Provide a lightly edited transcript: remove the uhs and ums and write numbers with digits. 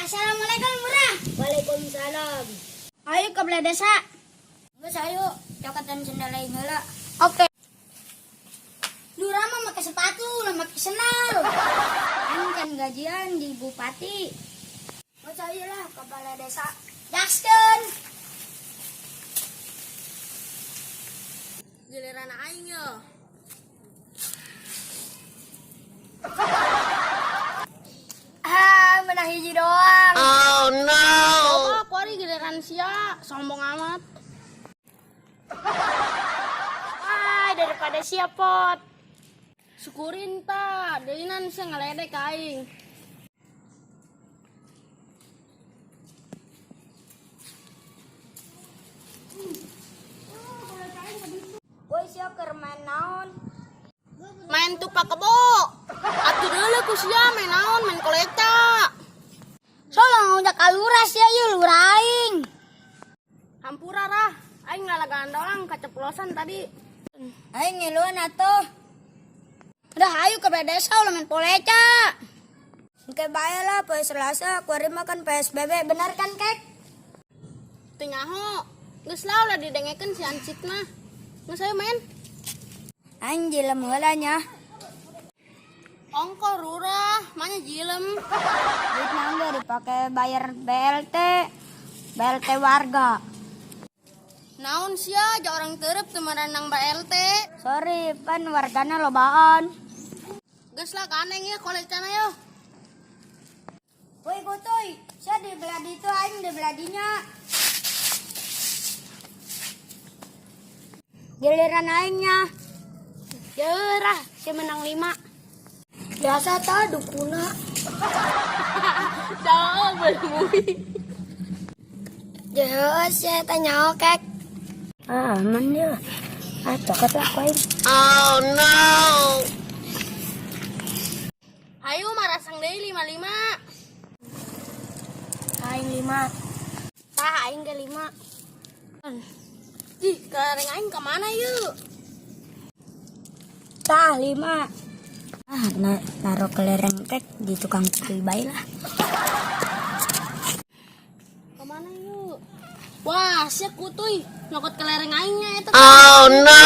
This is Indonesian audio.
Assalamualaikum murah. Waalaikumsalam. Ayo ke belah desa. Geus ayo, coket dan sendal aing heula. Oke. Lurah mah make sepatu, lah make sendal. Aing can gajian di bupati. Geus ayo lah ke balai desa. Jaskeun. Giliran aing yo. Menang hiji doang. Oh no. Coba kuari giliran sia, sombong amat. Daripada siapot. Syukurin ta, deuinan sia ngaledek ka aing. Woi sia keur main naon? Main tupak kebo. Atuh deuleu ku sia main naon, main koleta. Soalnya ngajak alurah sia yuk lurah aing. Hampura rah, aing lalagaan doang kaceplosan tadi. Aing ngiluan atuh. Udah ayo ke belah desa ulah main poleca. Engke bae lah poe Selasa kuari makan PSBB bener kan kek? Teu nyaho. Geus lah ulah didengekeun si Ancik mah. Geus ayo main. Aing jilem heula nya. Ongko rurah, manya jilem. Duit mangga dipake bayar BLT. BLT warga. Naon sia, aja orang terep teu merenang BLT. Sorry, pan wargana lobaan. Geus lah kaneng ya kolecana yo. Woi Gotoy, saya di belah ditu aing di belah dinya. Giliran aingnya. Yeurah, si menang 5. Biasa ta dukuna. Dah bermui. Jeus saya tanya kek. Aman ya. Coket lah koin. Oh no. Ayo marasang deui 55. Aing 5. Tah aing ge 5. Ih, kelereng aing ke mana yuk? Tah 5. Naruh kelereng kek di tukang kuy bae lah. Kemana yuk? Wah, sia kutuy. Nyokot kelereng aingnya eta. Oh no.